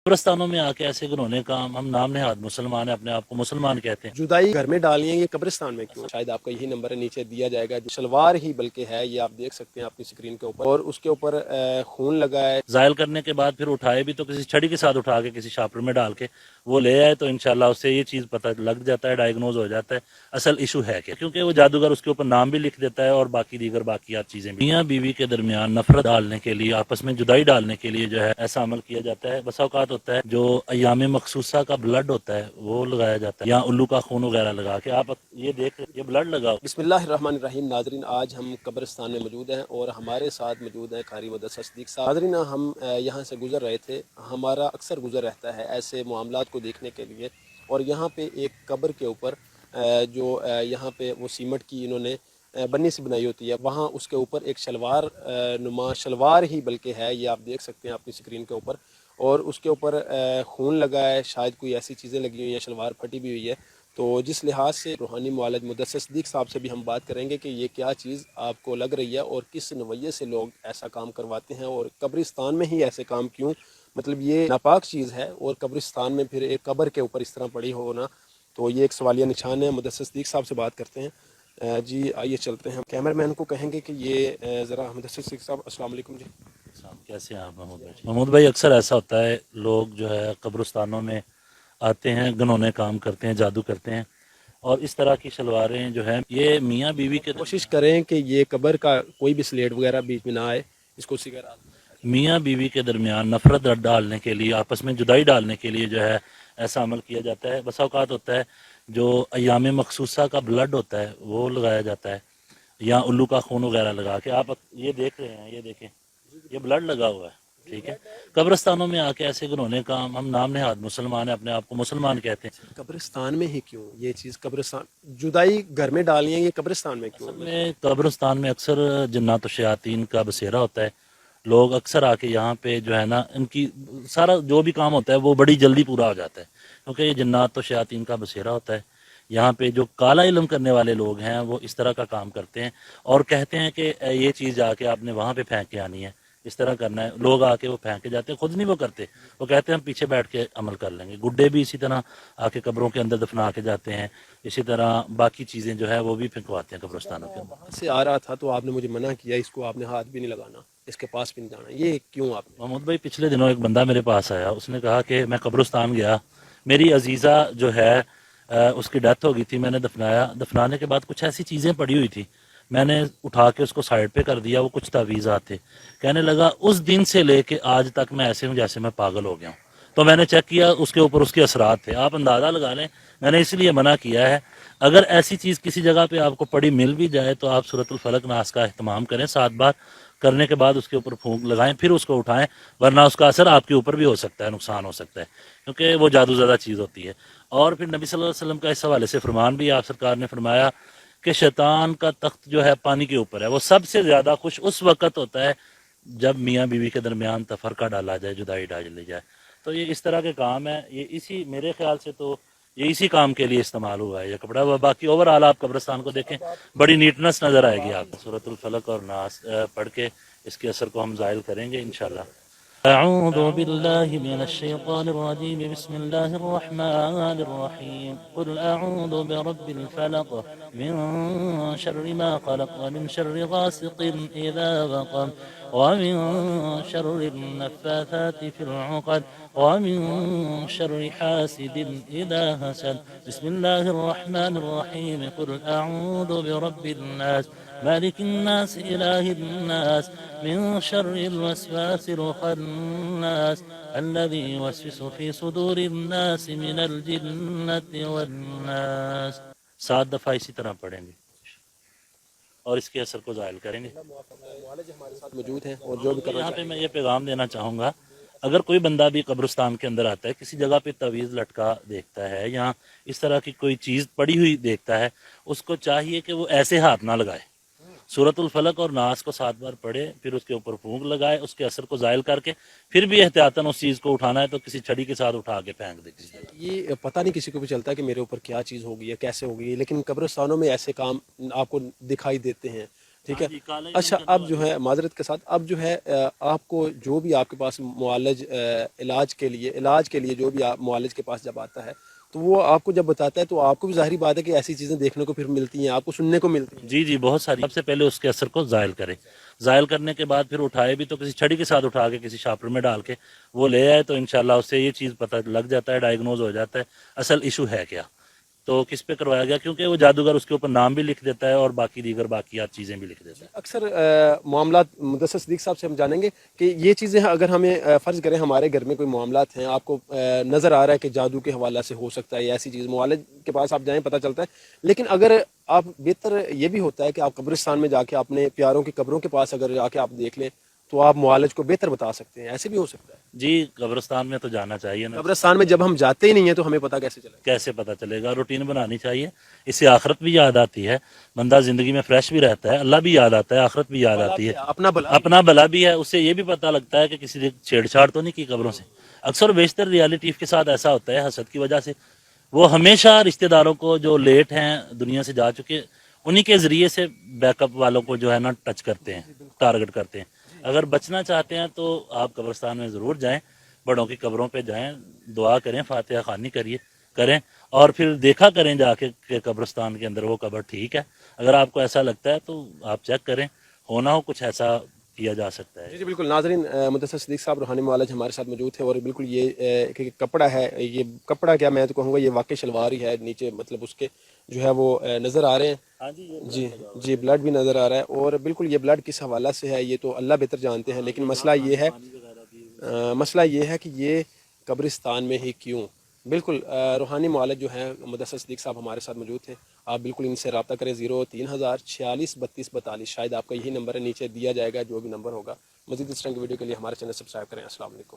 قبرستانوں میں آ کے ایسے گنونے کام، ہم نام نہاد مسلمان ہیں، اپنے آپ کو مسلمان کہتے ہیں. جدائی گھر میں ڈالی ہے، یہ قبرستان میں کیوں؟ شاید آپ کا یہی نمبر نیچے دیا جائے گا. شلوار ہی بلکہ ہے، یہ آپ دیکھ سکتے ہیں اپنی اسکرین کے اوپر، اور اس کے اوپر خون لگا ہے. زائل کرنے کے بعد پھر اٹھائے بھی تو کسی چھڑی کے ساتھ اٹھا کے کسی شاپر میں ڈال کے وہ لے آئے تو انشاءاللہ اس سے یہ چیز پتہ لگ جاتا ہے، ڈائگنوز ہو جاتا ہے اصل ایشو ہے کیا، کیونکہ وہ جادوگر اس کے اوپر نام بھی لکھ دیتا ہے اور باقی دیگر باقیات چیزیں بھی. میاں بیوی کے درمیان نفرت ڈالنے کے لیے، آپس میں جدائی ڈالنے کے لیے جو ہے ایسا عمل کیا جاتا ہے. بسا اوقات ہوتا ہے جو ایام مخصوصہ کا بلڈ ہوتا ہے وہ لگایا جاتا ہے، یا الو کا خون وغیرہ لگا کے. آپ یہ دیکھ یہ بلڈ لگاؤ. بسم اللہ الرحمن الرحیم. ناظرین، آج ہم قبرستان میں موجود ہیں اور ہمارے ساتھ موجود ہیں قاری مدثر صدیق صاحب. ناظرین، ہم یہاں سے گزر رہے تھے. ہمارا اکثر گزر رہتا ہے ایسے معاملات کو دیکھنے کے لیے، اور یہاں پہ ایک قبر کے اوپر جو یہاں پہ وہ سیمٹ کی انہوں نے بنی سے بنائی ہوتی ہے، وہاں اس کے اوپر ایک شلوار نما، شلوار ہی بلکہ ہے، یہ آپ دیکھ سکتے ہیں اپنی اسکرین کے اوپر، اور اس کے اوپر خون لگا ہے. شاید کوئی ایسی چیزیں لگی ہوئی ہیں، شلوار پھٹی بھی ہوئی ہے. تو جس لحاظ سے روحانی معالج مدثر صدیق صاحب سے بھی ہم بات کریں گے کہ یہ کیا چیز آپ کو لگ رہی ہے اور کس نوعیے سے لوگ ایسا کام کرواتے ہیں، اور قبرستان میں ہی ایسے کام کیوں، مطلب یہ ناپاک چیز ہے اور قبرستان میں پھر ایک قبر کے اوپر اس طرح پڑی ہونا، تو یہ ایک سوالیہ نشان ہے. مدثر صدیق صاحب سے بات کرتے ہیں. جی آئیے چلتے ہیں. کیمرہ مین کو کہیں گے کہ یہ ذرا مدثر صدیق صاحب. السلام علیکم. جی کیسے ہیں آپ محمود بھائی؟ محمود بھائی، اکثر ایسا ہوتا ہے لوگ جو ہے قبرستانوں میں آتے ہیں، گنونے کام کرتے ہیں، جادو کرتے ہیں، اور اس طرح کی شلواریں جو ہیں یہ میاں بیوی کے کوشش کریں کہ یہ قبر کا کوئی بھی سلیٹ وغیرہ بیچ میں نہ آئے. اس کو سیکھا میاں بیوی کے درمیان نفرت ڈالنے کے لیے، آپس میں جدائی ڈالنے کے لیے جو ہے ایسا عمل کیا جاتا ہے. بسا اوقات ہوتا ہے جو ایام مخصوصہ کا بلڈ ہوتا ہے وہ لگایا جاتا ہے، یا الو کا خون وغیرہ لگا کے. آپ یہ دیکھ رہے ہیں، یہ دیکھیں یہ بلڈ لگا ہوا ہے. ٹھیک ہے، قبرستانوں میں آ کے ایسے گنونے کام، ہم نام نہاد مسلمان ہیں، اپنے آپ کو مسلمان کہتے ہیں. قبرستان میں ہی کیوں یہ چیز؟ قبرستان جدائی گھر میں ڈالی ہے، یہ قبرستان میں کیوں؟ اصل میں قبرستان میں اکثر جنات و شیاطین کا بسیرا ہوتا ہے. لوگ اکثر آ کے یہاں پہ جو ہے نا، ان کی سارا جو بھی کام ہوتا ہے وہ بڑی جلدی پورا ہو جاتا ہے، کیونکہ یہ جنات و شیاطین کا بسیرا ہوتا ہے. یہاں پہ جو کالا علم کرنے والے لوگ ہیں وہ اس طرح کا کام کرتے ہیں اور کہتے ہیں کہ یہ چیز جا کے آپ نے وہاں پہ پھینک کے آنی ہے، اس طرح کرنا ہے. لوگ آ کے وہ پھینک کے جاتے ہیں، خود نہیں وہ کرتے، وہ کہتے ہیں ہم پیچھے بیٹھ کے عمل کر لیں گے. گڈے بھی اسی طرح آ کے قبروں کے اندر دفنا کے جاتے ہیں. اسی طرح باقی چیزیں جو ہے وہ بھی پھینکواتے ہیں قبرستانوں کے اندر. وہاں سے آ رہا تھا تو آپ نے مجھے منع کیا، اس کو آپ نے ہاتھ بھی نہیں لگانا، اس کے پاس بھی نہیں جانا. یہ کیوں آپ نے؟ محمود بھائی، پچھلے دنوں ایک بندہ میرے پاس آیا، اس نے کہا کہ میں قبرستان گیا، میری عزیزہ جو ہے اس کی ڈیتھ ہو گئی تھی، میں نے دفنایا، دفنانے کے بعد کچھ ایسی چیزیں پڑی ہوئی تھی، میں نے اٹھا کے اس کو سائڈ پہ کر دیا، وہ کچھ تعویذات تھے. کہنے لگا اس دن سے لے کے آج تک میں ایسے ہوں جیسے میں پاگل ہو گیا ہوں. تو میں نے چیک کیا، اس کے اوپر اس کے اثرات تھے. آپ اندازہ لگا لیں، میں نے اس لیے منع کیا ہے. اگر ایسی چیز کسی جگہ پہ آپ کو پڑی مل بھی جائے تو آپ سورۃ الفلق ناس کا اہتمام کریں 7 بار، کرنے کے بعد اس کے اوپر پھونک لگائیں، پھر اس کو اٹھائیں، ورنہ اس کا اثر آپ کے اوپر بھی ہو سکتا ہے، نقصان ہو سکتا ہے، کیونکہ وہ جادو زدہ چیز ہوتی ہے. اور پھر نبی صلی اللہ علیہ وسلم کا اس حوالے سے فرمان بھی آپ سرکار نے فرمایا کہ شیطان کا تخت جو ہے پانی کے اوپر ہے، وہ سب سے زیادہ خوش اس وقت ہوتا ہے جب میاں بیوی کے درمیان تفرقہ ڈالا جائے، جدائی ڈال لی جائے. تو یہ اس طرح کے کام ہے، یہ اسی میرے خیال سے تو یہ اسی کام کے لیے استعمال ہوا ہے یہ کپڑا. باقی اوور آل آپ قبرستان کو دیکھیں، بڑی نیٹنس نظر آئے گی آپ. سورۃ الفلق اور ناس پڑھ کے اس کے اثر کو ہم زائل کریں گے انشاءاللہ. اعوذ باللہ من الشیطان الرجیم، بسم اللہ الرحمن الرحیم. قل اعوذ برب الفلق من شر ما خلق ومن شر غاسق اذا وقب ومن شر النفاثات في العقد ومن شر حاسد إذا حسد. بسم الله الرحمن الرحيم. قل أعوذ برب الناس مالك الناس إله الناس من شر الوسواس الخناس الذي يوسوس في صدور الناس من الجنة والناس. 7 دفعہ اسی طرح پڑھیں گے اور اس کے اثر کو زائل کریں گے. معالج ہمارے ساتھ موجود ہیں اور جو بھی یہاں پہ میں یہ پیغام دینا چاہوں گا، اگر کوئی بندہ بھی قبرستان کے اندر آتا ہے، کسی جگہ پہ تعویذ لٹکا دیکھتا ہے یا اس طرح کی کوئی چیز پڑی ہوئی دیکھتا ہے، اس کو چاہیے کہ وہ ایسے ہاتھ نہ لگائے. سورۃ الفلق اور ناس کو 7 بار پڑھے، پھر اس کے اوپر پھونک لگائے، اس کے اثر کو زائل کر کے پھر بھی احتیاطاً اس چیز کو اٹھانا ہے تو کسی چھڑی کے ساتھ اٹھا کے پھینک دے. یہ پتہ نہیں کسی کو بھی چلتا ہے کہ میرے اوپر کیا چیز ہوگی ہے، کیسے ہوگی، لیکن قبرستانوں میں ایسے کام آپ کو دکھائی دیتے ہیں. ٹھیک ہے. اچھا اب جو ہے معذرت کے ساتھ اب جو ہے آپ کو جو بھی آپ کے پاس معالج علاج کے لیے جو بھی آپ معالج کے پاس جب آتا ہے تو وہ آپ کو جب بتاتا ہے تو آپ کو بھی ظاہری بات ہے کہ ایسی چیزیں دیکھنے کو پھر ملتی ہیں، آپ کو سننے کو ملتی ہیں. جی جی بہت ساری. سب سے پہلے اس کے اثر کو زائل کرے، زائل کرنے کے بعد پھر اٹھائے بھی تو کسی چھڑی کے ساتھ اٹھا کے کسی شاپر میں ڈال کے وہ لے آئے تو انشاءاللہ اس سے یہ چیز پتہ لگ جاتا ہے، ڈائگنوز ہو جاتا ہے اصل ایشو ہے کیا، تو کس پہ کروایا گیا، کیونکہ وہ جادوگر اس کے اوپر نام بھی لکھ دیتا ہے اور باقی دیگر باقیات چیزیں بھی لکھ دیتا ہے. اکثر معاملات مدثر صدیق صاحب سے ہم جانیں گے کہ یہ چیزیں اگر ہمیں فرض کریں ہمارے گھر میں کوئی معاملات ہیں، آپ کو نظر آ رہا ہے کہ جادو کے حوالہ سے ہو سکتا ہے یا ایسی چیز، معالج کے پاس آپ جائیں پتہ چلتا ہے، لیکن اگر آپ بہتر یہ بھی ہوتا ہے کہ آپ قبرستان میں جا کے اپنے پیاروں کی قبروں کے پاس اگر جا کے آپ دیکھ لیں تو آپ معالج کو بہتر بتا سکتے ہیں، ایسے بھی ہو سکتا ہے. جی قبرستان میں تو جانا چاہیے نا. قبرستان میں جب ہم جاتے ہی نہیں ہیں تو ہمیں پتہ کیسے چلے گا؟ کیسے پتہ چلے گا؟ روٹین بنانی چاہیے، اس سے آخرت بھی یاد آتی ہے، بندہ زندگی میں فریش بھی رہتا ہے، اللہ بھی یاد آتا ہے، آخرت بھی یاد آتی ہے، اپنا بلا بھی ہے، اس سے یہ بھی پتہ لگتا ہے کہ کسی نے چھیڑ چھاڑ تو نہیں کی قبروں سے. اکثر بیشتر ریالٹی کے ساتھ ایسا ہوتا ہے حسد کی وجہ سے، وہ ہمیشہ رشتہ داروں کو جو لیٹ ہیں دنیا سے جا چکے انہی کے ذریعے سے بیک اپ والوں کو جو ہے نا ٹچ کرتے ہیں، ٹارگٹ کرتے ہیں. اگر بچنا چاہتے ہیں تو آپ قبرستان میں ضرور جائیں، بڑوں کی قبروں پہ جائیں، دعا کریں، فاتحہ خوانی کریں اور پھر دیکھا کریں جا کے کہ قبرستان کے اندر وہ قبر ٹھیک ہے. اگر آپ کو ایسا لگتا ہے تو آپ چیک کریں، ہونا ہو کچھ ایسا کیا جا سکتا ہے. جی بالکل. ناظرین مدثر صدیق صاحب روحانی معالج ہمارے ساتھ موجود تھے اور بالکل یہ کہ کپڑا ہے، یہ کپڑا کیا میں تو کہوں گا یہ واقعی شلوار ہی ہے، نیچے مطلب اس کے جو ہے وہ نظر آ رہے ہیں. جی بلڈ بھی نظر آ رہا ہے اور بالکل یہ بلڈ کس حوالہ سے ہے یہ تو اللہ بہتر جانتے ہیں، لیکن مسئلہ یہ ہے کہ یہ قبرستان میں ہی کیوں. بالکل روحانی معالج جو ہیں مدثر صدیق صاحب ہمارے ساتھ موجود تھے، آپ بالکل ان سے رابطہ کریں. 03046323242 شاید آپ کا یہی نمبر ہے، نیچے دیا جائے گا جو بھی نمبر ہوگا. مزید اس طرح کی ویڈیو کے لیے ہمارے چینل سبسکرائب کریں. السلام علیکم.